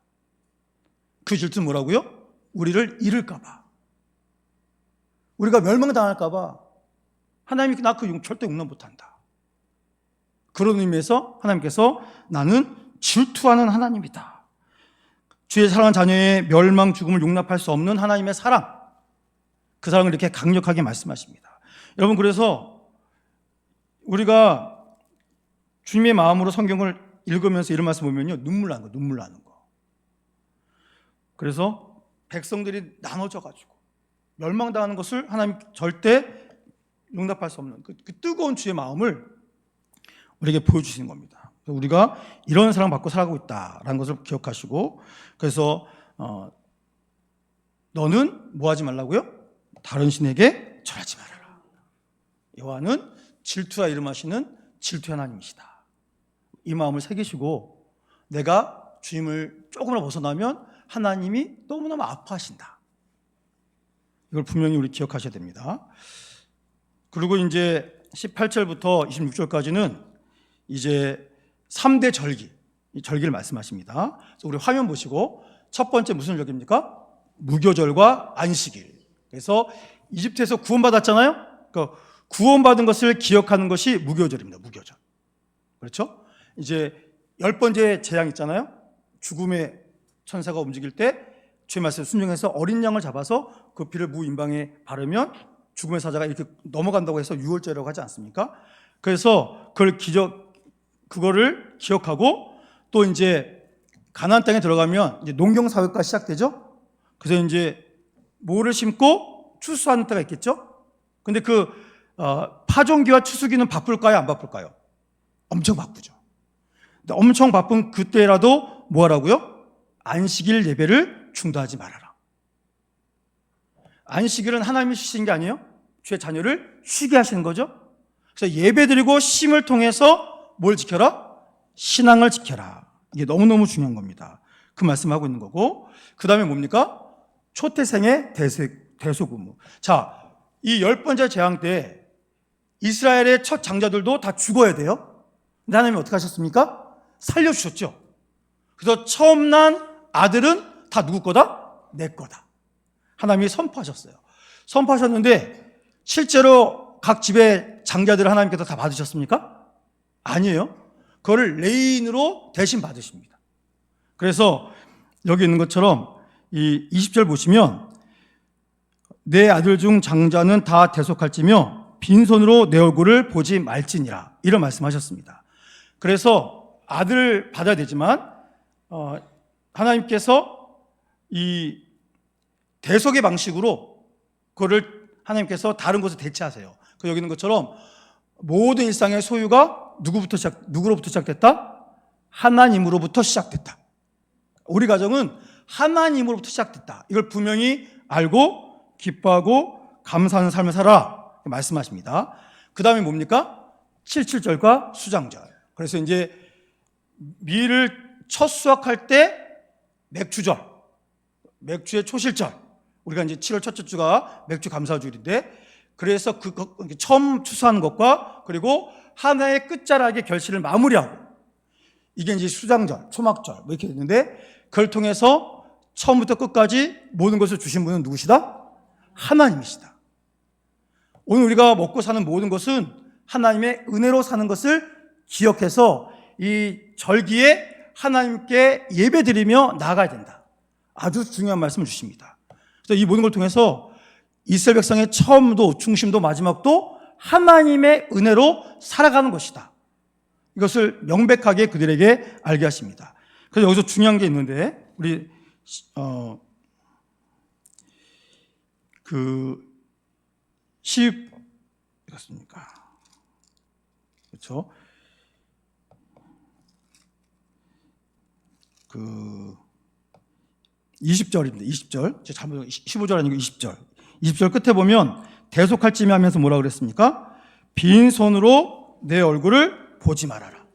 그 질투는 뭐라고요? 우리를 잃을까봐, 우리가 멸망당할까봐 하나님이 나 그 절대 용납 못한다. 그런 의미에서 하나님께서 나는 질투하는 하나님이다. 주의 사랑하는 자녀의 멸망, 죽음을 용납할 수 없는 하나님의 사랑, 그 사랑을 이렇게 강력하게 말씀하십니다. 여러분, 그래서 우리가 주님의 마음으로 성경을 읽으면서 이런 말씀 보면요, 눈물 나는 거, 눈물 나는 거. 그래서 백성들이 나눠져가지고 멸망당하는 것을 하나님 절대 용납할 수 없는 그 뜨거운 주의 마음을 우리에게 보여주시는 겁니다. 우리가 이런 사랑 받고 살아가고 있다라는 것을 기억하시고, 그래서 너는 뭐 하지 말라고요? 다른 신에게 절하지 말아라. 여호와는 질투라 이름하시는 질투의 하나님이시다. 이 마음을 새기시고, 내가 주님을 조금이라도 벗어나면 하나님이 너무너무 아파하신다. 이걸 분명히 우리 기억하셔야 됩니다. 그리고 이제 18절부터 26절까지는 이제 3대 절기, 이 절기를 말씀하십니다. 그래서 우리 화면 보시고, 첫 번째 무슨 절기입니까? 무교절과 안식일. 그래서 이집트에서 구원받았잖아요. 그러니까 구원받은 것을 기억하는 것이 무교절입니다. 무교절. 그렇죠? 이제 10번째 재앙 있잖아요. 죽음의 천사가 움직일 때 주의 말씀을 순종해서 어린 양을 잡아서 그 피를 무 임방에 바르면 죽음의 사자가 이렇게 넘어간다고 해서 유월절이라고 하지 않습니까? 그래서 그거를 기억하고, 또 이제 가나안 땅에 들어가면 이제 농경 사회가 시작되죠. 그래서 이제 모를 심고 추수하는 때가 있겠죠. 근데 그 파종기와 추수기는 바쁠까요, 안 바쁠까요? 엄청 바쁘죠. 근데 엄청 바쁜 그때라도 뭐 하라고요? 안식일 예배를 중단하지 말아라. 안식일은 하나님이 쉬신 게 아니에요. 주의 자녀를 쉬게 하시는 거죠. 그래서 예배드리고 쉼을 통해서 뭘 지켜라? 신앙을 지켜라. 이게 너무너무 중요한 겁니다. 그 말씀하고 있는 거고, 그 다음에 뭡니까? 초태생의 대소근무. 자, 이 10번째 재앙 때 이스라엘의 첫 장자들도 다 죽어야 돼요. 근데 하나님이 어떻게 하셨습니까? 살려주셨죠. 그래서 처음 난 아들은 다 누구 거다? 내 거다. 하나님이 선포하셨어요. 선포하셨는데 실제로 각 집의 장자들을 하나님께서 다 받으셨습니까? 아니에요. 그거를 레인으로 대신 받으십니다. 그래서 여기 있는 것처럼 이 20절 보시면, 내 아들 중 장자는 다 대속할지며 빈손으로 내 얼굴을 보지 말지니라, 이런 말씀하셨습니다. 그래서 아들을 받아야 되지만 하나님께서 이 대속의 방식으로 그거를 하나님께서 다른 것을 대체하세요. 여기 있는 것처럼 모든 일상의 소유가 누구로부터 시작됐다? 하나님으로부터 시작됐다. 우리 가정은 하나님으로부터 시작됐다. 이걸 분명히 알고 기뻐하고 감사하는 삶을 살아라 말씀하십니다. 그 다음에 뭡니까? 77절과 수장절. 그래서 이제 밀을 첫 수확할 때 맥주절, 맥주의 초실절, 우리가 이제 7월 첫째 주가 맥주 감사주일인데, 그래서 처음 추수하는 것과 그리고 하나의 끝자락의 결실을 마무리하고, 이게 이제 수장절, 초막절 뭐 이렇게 됐는데, 그걸 통해서 처음부터 끝까지 모든 것을 주신 분은 누구시다? 하나님이시다. 오늘 우리가 먹고 사는 모든 것은 하나님의 은혜로 사는 것을 기억해서 이 절기에 하나님께 예배드리며 나아가야 된다. 아주 중요한 말씀을 주십니다. 그래서 이 모든 걸 통해서 이스라엘 백성의 처음도 중심도 마지막도 하나님의 은혜로 살아가는 것이다. 이것을 명백하게 그들에게 알게 하십니다. 그래서 여기서 중요한 게 있는데, 우리 이렇습니까? 그렇죠? 20절입니다. 20절. 제가 잘못 15절 아니고 20절. 20절 끝에 보면 대속할지며 하면서 뭐라 그랬습니까? 빈손으로 내 얼굴을 보지 말아라.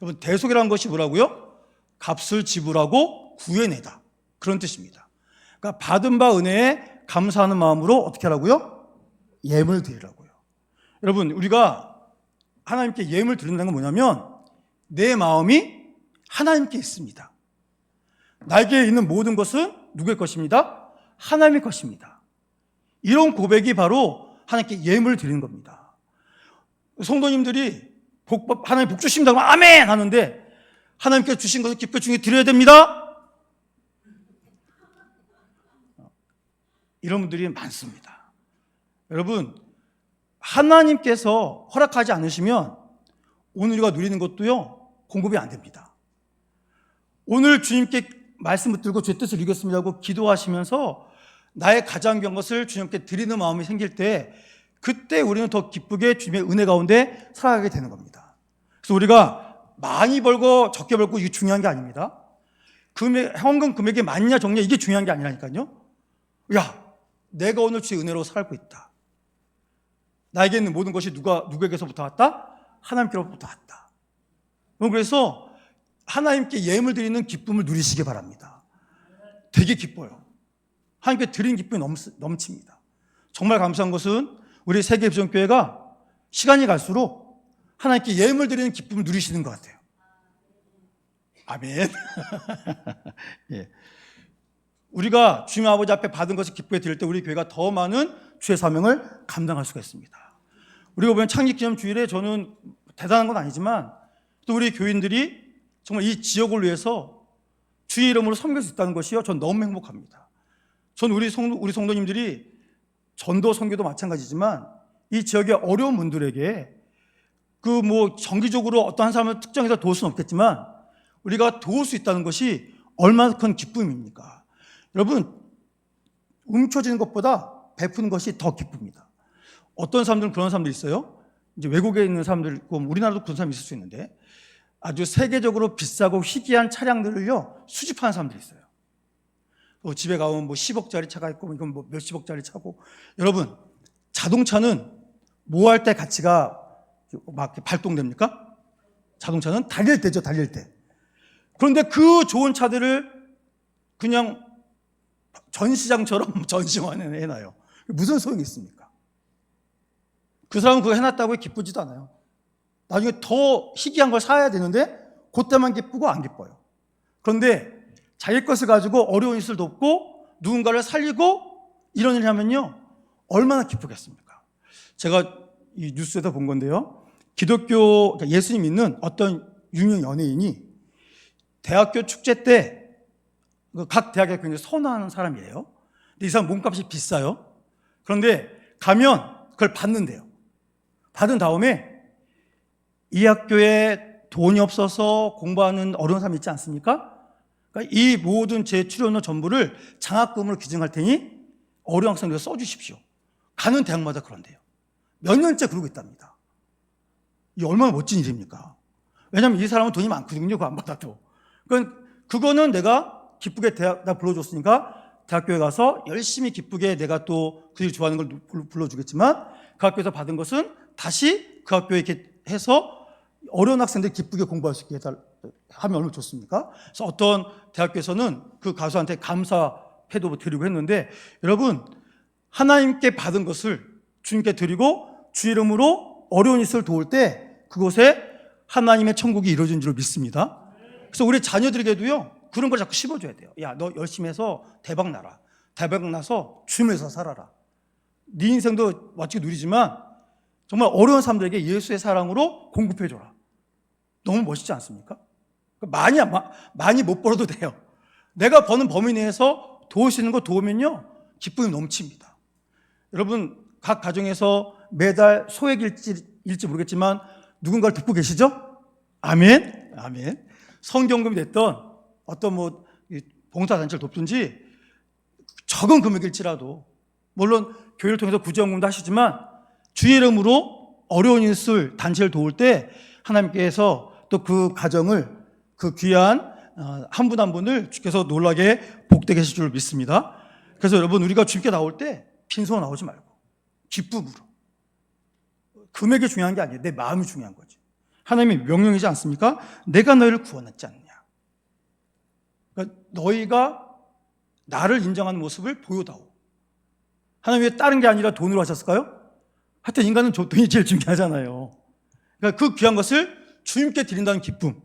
여러분, 대속이라는 것이 뭐라고요? 값을 지불하고 구해내다. 그런 뜻입니다. 그러니까 받은 바 은혜에 감사하는 마음으로 어떻게 하라고요? 예물 드리라고요. 여러분, 우리가 하나님께 예물 드린다는 건 뭐냐면 내 마음이 하나님께 있습니다. 나에게 있는 모든 것은 누구의 것입니다? 하나님의 것입니다. 이런 고백이 바로 하나님께 예물 드리는 겁니다. 성도님들이 하나님 복 주신다고 아멘 하는데 하나님께 주신 것을 기뻐 중에 드려야 됩니다. 이런 분들이 많습니다. 여러분, 하나님께서 허락하지 않으시면 오늘 우리가 누리는 것도요 공급이 안 됩니다. 오늘 주님께 말씀 붙들고 주의 뜻을 이루겠습니다 하고 기도하시면서 나의 가장 귀한 것을 주님께 드리는 마음이 생길 때, 그때 우리는 더 기쁘게 주님의 은혜 가운데 살아가게 되는 겁니다. 그래서 우리가 많이 벌고 적게 벌고 이게 중요한 게 아닙니다. 헌금 금액이 많냐 적냐 이게 중요한 게 아니라니까요. 야, 내가 오늘 주의 은혜로 살고 있다. 나에게 있는 모든 것이 누구에게서부터 왔다? 하나님께로부터 왔다. 그래서 하나님께 예물 드리는 기쁨을 누리시기 바랍니다. 되게 기뻐요. 하나님께 드린 기쁨이 넘칩니다. 정말 감사한 것은 우리 세계비전교회가 시간이 갈수록 하나님께 예물 드리는 기쁨을 누리시는 것 같아요. 아멘. 예. 우리가 주님 아버지 앞에 받은 것을 기쁘게 드릴 때 우리 교회가 더 많은 주의 사명을 감당할 수가 있습니다. 우리가 보면 창립기념주일에 저는 대단한 건 아니지만 또 우리 교인들이 정말 이 지역을 위해서 주의 이름으로 섬길 수 있다는 것이요, 전 너무 행복합니다. 전 우리 성도님들이 전도 선교도 마찬가지지만 이 지역의 어려운 분들에게 정기적으로 어떤 한 사람을 특정해서 도울 수는 없겠지만 우리가 도울 수 있다는 것이 얼마나 큰 기쁨입니까? 여러분, 움켜쥐는 것보다 베푸는 것이 더 기쁩니다. 어떤 사람들은 그런 사람들이 있어요. 이제 외국에 있는 사람들 있고 우리나라도 그런 사람이 있을 수 있는데 아주 세계적으로 비싸고 희귀한 차량들을요 수집하는 사람들이 있어요. 집에 가면 10억짜리 차가 있고 이건 몇십억짜리 차고. 여러분, 자동차는 뭐 할 때 가치가 막 발동됩니까? 자동차는 달릴 때죠, 달릴 때. 그런데 그 좋은 차들을 그냥 전시장처럼 전시만 해놔요. 무슨 소용이 있습니까? 그 사람은 그거 해놨다고 기쁘지도 않아요. 나중에 더 희귀한 걸 사야 되는데 그때만 기쁘고 안 기뻐요. 그런데 자기 것을 가지고 어려운 일을 돕고 누군가를 살리고 이런 일을 하면요 얼마나 기쁘겠습니까? 제가 이 뉴스에서 본 건데요, 기독교, 그러니까 예수님 믿는 어떤 유명 연예인이 대학교 축제 때 각 대학에 굉장히 선호하는 사람이에요. 근데 이 사람 몸값이 비싸요. 그런데 가면 그걸 받는데요. 받은 다음에 이 학교에 돈이 없어서 공부하는 어려운 사람 있지 않습니까? 그러니까 이 모든 제 출연료 전부를 장학금으로 기증할 테니 어려운 학생들 써주십시오. 가는 대학마다 그런데요. 몇 년째 그러고 있답니다. 이게 얼마나 멋진 일입니까? 왜냐하면 이 사람은 돈이 많거든요. 그거 안 받아도. 그거는 내가 기쁘게 나 불러줬으니까 대학교에 가서 열심히 기쁘게 내가 또 그들이 좋아하는 걸 불러주겠지만 그 학교에서 받은 것은 다시 그 학교에 이렇게 해서 어려운 학생들이 기쁘게 공부할 수 있게 하면 얼마나 좋습니까? 그래서 어떤 대학교에서는 그 가수한테 감사패도 드리고 했는데, 여러분, 하나님께 받은 것을 주님께 드리고 주 이름으로 어려운 일을 도울 때 그곳에 하나님의 천국이 이루어진 줄 믿습니다. 그래서 우리 자녀들에게도요, 그런 걸 자꾸 씹어줘야 돼요. 야, 너 열심히 해서 대박 나라. 대박 나서 주님에서 살아라. 네 인생도 멋지게 누리지만 정말 어려운 사람들에게 예수의 사랑으로 공급해줘라. 너무 멋있지 않습니까? 많이 못 벌어도 돼요. 내가 버는 범위 내에서 도울 수 있는 거 도우면요, 기쁨이 넘칩니다. 여러분, 각 가정에서 매달 소액일지 모르겠지만 누군가를 돕고 계시죠? 아멘. 아멘. 성경금이 됐던 어떤 봉사단체를 돕든지 적은 금액일지라도, 물론 교회를 통해서 구제원금도 하시지만 주의 이름으로 어려운 일을 단체를 도울 때 하나님께서 또 그 가정을, 그 귀한 한 분 한 분을 주께서 놀라게 복되게 하실 줄 믿습니다. 그래서 여러분, 우리가 주님께 나올 때 빈손으로 나오지 말고 기쁨으로. 금액이 중요한 게 아니에요. 내 마음이 중요한 거지. 하나님의 명령이지 않습니까? 내가 너희를 구원했지 않느냐. 그러니까 너희가 나를 인정하는 모습을 보여다오. 하나님 왜 다른 게 아니라 돈으로 하셨을까요? 하여튼 인간은 돈이 제일 중요하잖아요. 그러니까 그 귀한 것을 주님께 드린다는 기쁨.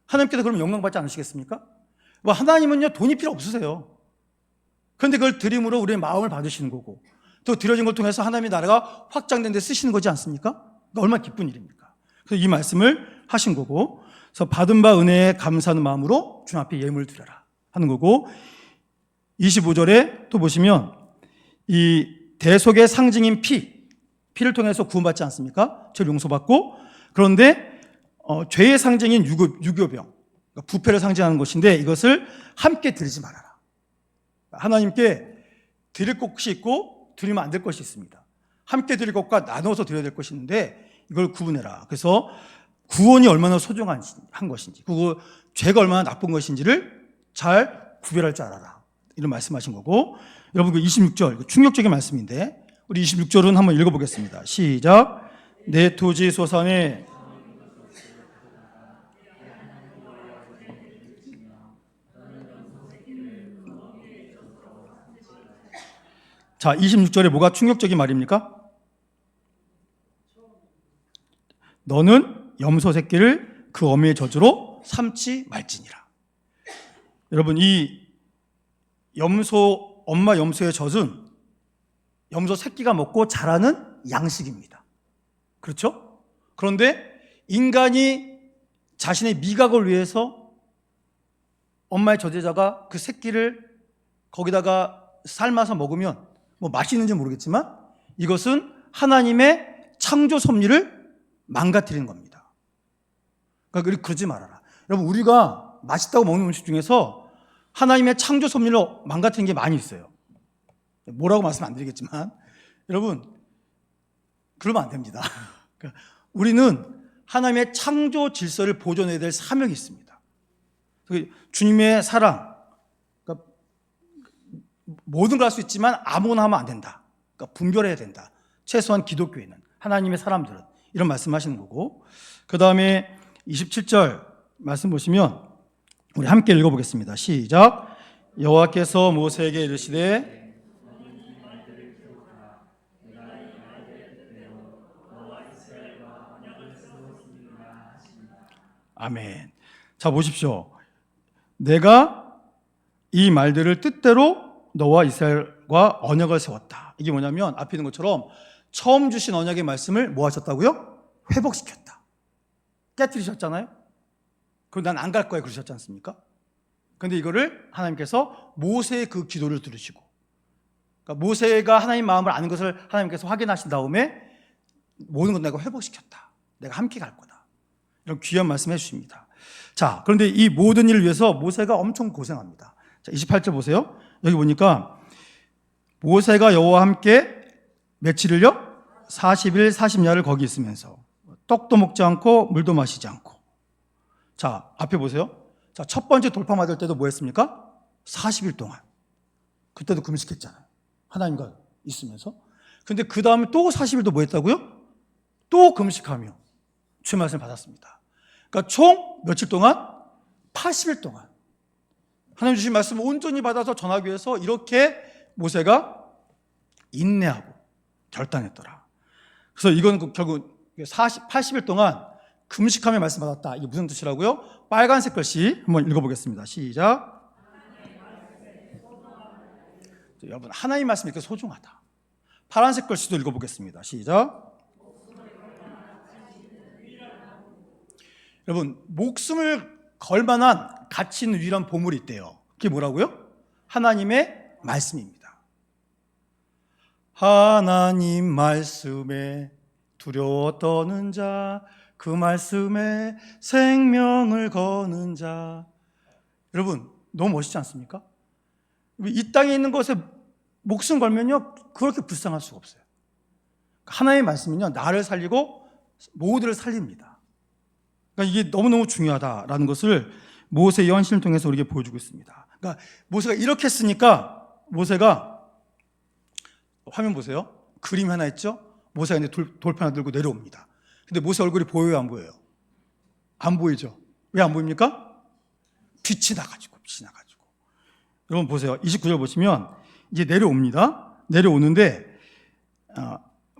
하나님께서 그럼 영광받지 않으시겠습니까? 하나님은요, 돈이 필요 없으세요. 그런데 그걸 드림으로 우리의 마음을 받으시는 거고, 또 드려진 걸 통해서 하나님의 나라가 확장된 데 쓰시는 거지 않습니까? 그러니까 얼마나 기쁜 일입니까? 그래서 이 말씀을 하신 거고, 그래서 받은 바 은혜에 감사하는 마음으로 주님 앞에 예물을 드려라 하는 거고, 25절에 또 보시면 이 대속의 상징인 피를 통해서 구원받지 않습니까? 죄를 용서받고, 그런데 죄의 상징인 유교병, 그러니까 부패를 상징하는 것인데 이것을 함께 드리지 말아라. 하나님께 드릴 것이 있고 드리면 안 될 것이 있습니다. 함께 드릴 것과 나눠서 드려야 될 것이 있는데 이걸 구분해라. 그래서 구원이 얼마나 소중한 것인지, 그리고 죄가 얼마나 나쁜 것인지를 잘 구별할 줄 알아라. 이런 말씀하신 거고, 여러분 그 26절 충격적인 말씀인데 우리 26절은 한번 읽어보겠습니다. 시작. 내 토지 소산에 자, 26절에 뭐가 충격적인 말입니까? 너는 염소 새끼를 그 어미의 저주로 삼지 말지니라. 여러분, 이 엄마 염소의 젖은 염소 새끼가 먹고 자라는 양식입니다. 그렇죠? 그런데 인간이 자신의 미각을 위해서 엄마의 젖에다가 그 새끼를 거기다가 삶아서 먹으면 맛있는지 모르겠지만 이것은 하나님의 창조 섭리를 망가뜨리는 겁니다. 그러니까 그러지 말아라. 여러분, 우리가 맛있다고 먹는 음식 중에서 하나님의 창조 섭리를 망가뜨리는 게 많이 있어요. 뭐라고 말씀 안 드리겠지만 여러분, 그러면 안 됩니다. 그러니까 우리는 하나님의 창조 질서를 보존해야 될 사명이 있습니다. 주님의 사랑, 그러니까 모든 걸 할 수 있지만 아무나 하면 안 된다. 그러니까 분별해야 된다. 최소한 기독교인은, 하나님의 사람들은 이런 말씀하시는 거고, 그 다음에 27절 말씀 보시면 우리 함께 읽어보겠습니다. 시작. 여호와께서 모세에게 이르시되 아멘. 자, 보십시오. 내가 이 말들을 뜻대로 너와 이스라엘과 언약을 세웠다. 이게 뭐냐면 앞에 있는 것처럼 처음 주신 언약의 말씀을 뭐 하셨다고요? 회복시켰다. 깨뜨리셨잖아요. 그럼 난 안 갈 거야 그러셨지 않습니까? 그런데 이거를 하나님께서 모세의 그 기도를 들으시고, 그러니까 모세가 하나님 마음을 아는 것을 하나님께서 확인하신 다음에 모든 건 내가 회복시켰다. 내가 함께 갈 거다. 이런 귀한 말씀 해주십니다. 자, 그런데 이 모든 일을 위해서 모세가 엄청 고생합니다. 자, 28절 보세요. 여기 보니까 모세가 여호와와 함께 며칠을요? 40일 40야를 거기 있으면서 떡도 먹지 않고 물도 마시지 않고. 자, 앞에 보세요. 자, 첫 번째 돌파 맞을 때도 뭐 했습니까? 40일 동안. 그때도 금식했잖아요. 하나님과 있으면서. 근데 그 다음에 또 40일도 뭐 했다고요? 또 금식하며 주의 말씀을 받았습니다. 그러니까 총 며칠 동안? 80일 동안 하나님 주신 말씀을 온전히 받아서 전하기 위해서 이렇게 모세가 인내하고 결단했더라. 그래서 이건 결국 80일 동안 금식하며 말씀 받았다. 이게 무슨 뜻이라고요? 빨간색 글씨 한번 읽어보겠습니다. 시작. 여러분, 하나님 말씀이 이렇게 소중하다. 파란색 글씨도 읽어보겠습니다. 시작. 여러분, 목숨을 걸 만한 가치 있는 유일한 보물이 있대요. 그게 뭐라고요? 하나님의 말씀입니다. 하나님 말씀에 두려워 떠는 자, 그 말씀에 생명을 거는 자. 여러분, 너무 멋있지 않습니까? 이 땅에 있는 것에 목숨 걸면요, 그렇게 불쌍할 수가 없어요. 하나님의 말씀은요, 나를 살리고 모두를 살립니다. 그러니까 이게 너무너무 중요하다라는 것을 모세의 헌신을 통해서 우리에게 보여주고 있습니다. 그러니까 모세가 이렇게 했으니까 모세가, 화면 보세요. 그림 하나 있죠? 모세가 이제 돌판 하나 들고 내려옵니다. 근데 모세 얼굴이 보여요, 안 보여요? 안 보이죠? 왜 안 보입니까? 빛이 나가지고. 여러분 보세요. 29절 보시면 이제 내려옵니다. 내려오는데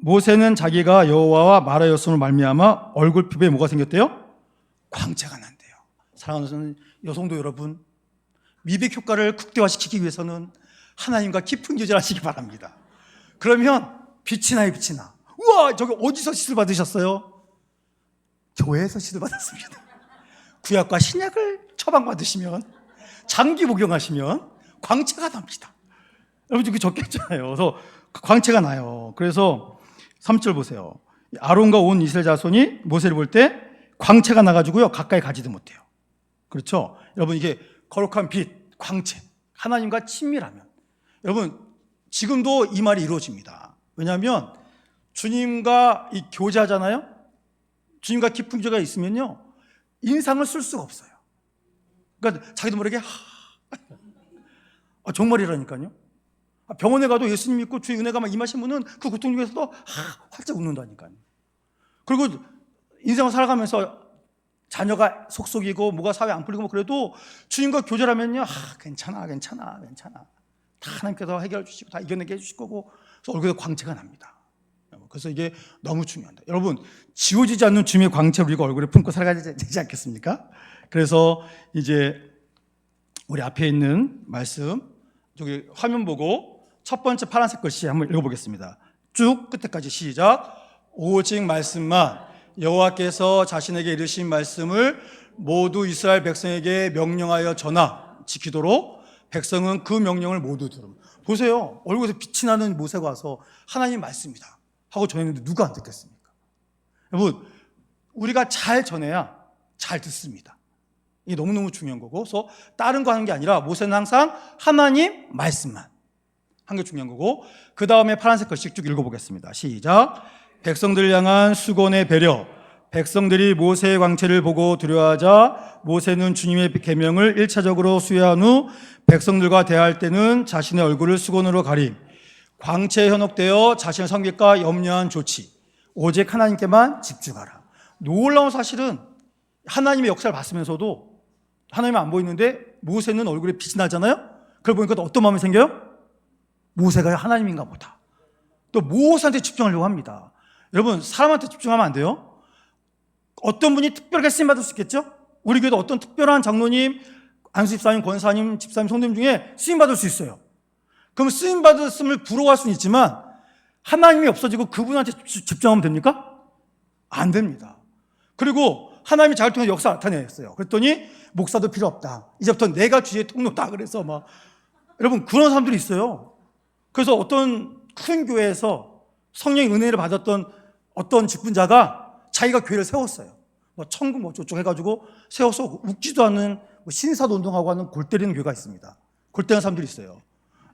모세는 자기가 여호와와 말하였음을 말미암아 얼굴 피부에 뭐가 생겼대요? 광채가 난대요. 사랑하는 여성도 여러분, 미백 효과를 극대화시키기 위해서는 하나님과 깊은 교제를 하시기 바랍니다. 그러면 빛이 나요, 빛이 나. 우와, 저기 어디서 시술 받으셨어요? 교회에서 시술 받았습니다. 구약과 신약을 처방받으시면, 장기 복용하시면 광채가 납니다. 여러분 그게 적겠잖아요. 그래서 광채가 나요. 그래서 3절 보세요. 아론과 온 이스라엘 자손이 모세를 볼 때 광채가 나가지고요, 가까이 가지도 못해요. 그렇죠? 여러분, 이게 거룩한 빛, 광채, 하나님과 친밀하면, 여러분 지금도 이 말이 이루어집니다. 왜냐하면 주님과 이 교제하잖아요. 주님과 깊은 교제가 있으면요, 인상을 쓸 수가 없어요. 그러니까 자기도 모르게 정말이라니까요. 병원에 가도 예수님 믿고 주의 은혜가 막 임하신 분은 그 고통 중에서도 활짝 웃는다니까요. 그리고 인생을 살아가면서 자녀가 속속이고 뭐가 사회 안 풀리고 뭐 그래도 주님과 교제를 하면요, 괜찮아. 다 하나님께서 해결해 주시고 다 이겨내게 해주실 거고, 그래서 얼굴에 광채가 납니다. 그래서 이게 너무 중요합니다. 여러분, 지워지지 않는 주님의 광채를 우리가 얼굴에 품고 살아가야 되지 않겠습니까? 그래서 이제 우리 앞에 있는 말씀, 저기 화면 보고 첫 번째 파란색 글씨 한번 읽어보겠습니다. 쭉 끝에까지 시작. 오직 말씀만, 여호와께서 자신에게 이르신 말씀을 모두 이스라엘 백성에게 명령하여 전하 지키도록 백성은 그 명령을 모두 들음. 보세요. 얼굴에서 빛이 나는 모세가 와서 하나님 말씀이다 하고 전했는데 누가 안 듣겠습니까? 여러분, 우리가 잘 전해야 잘 듣습니다. 이게 너무너무 중요한 거고, 그래서 다른 거 하는 게 아니라 모세는 항상 하나님 말씀만 한 게 중요한 거고, 그 다음에 파란색 글씨 쭉 읽어보겠습니다. 시작. 백성들을 향한 수건의 배려. 백성들이 모세의 광채를 보고 두려워하자 모세는 주님의 계명을 1차적으로 수여한 후 백성들과 대할 때는 자신의 얼굴을 수건으로 가림, 광채에 현혹되어 자신의 성격과 염려한 조치, 오직 하나님께만 집중하라. 놀라운 사실은 하나님의 역사를 봤으면서도 하나님은 안 보이는데 모세는 얼굴에 빛이 나잖아요. 그걸 보니까 또 어떤 마음이 생겨요? 모세가 하나님인가 보다. 또 모세한테 집중하려고 합니다. 여러분, 사람한테 집중하면 안 돼요. 어떤 분이 특별하게 쓰임받을 수 있겠죠? 우리 교회도 어떤 특별한 장로님, 안수집사님, 권사님, 집사님, 성도님 중에 쓰임받을 수 있어요. 그럼 쓰임받았음을 부러워할 수는 있지만 하나님이 없어지고 그분한테 집중하면 됩니까? 안 됩니다. 그리고 하나님이 자기를 통해 역사 나타냈어요. 그랬더니 목사도 필요 없다. 이제부터 내가 주의 통로다. 그래서 막, 여러분, 그런 사람들이 있어요. 그래서 어떤 큰 교회에서 성령의 은혜를 받았던 어떤 직분자가 자기가 교회를 세웠어요. 뭐 천국 뭐 저쪽 해가지고 세워서 웃지도 않는 뭐 신사도 운동하고 하는 골 때리는 교회가 있습니다. 골 때리는 사람들이 있어요.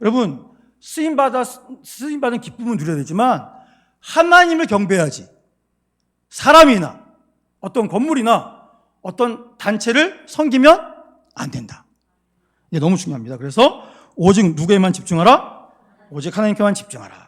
여러분, 쓰임받은 기쁨은 누려야 되지만 하나님을 경배해야지 사람이나 어떤 건물이나 어떤 단체를 섬기면 안 된다. 이게 너무 중요합니다. 그래서 오직 누구에만 집중하라? 오직 하나님께만 집중하라.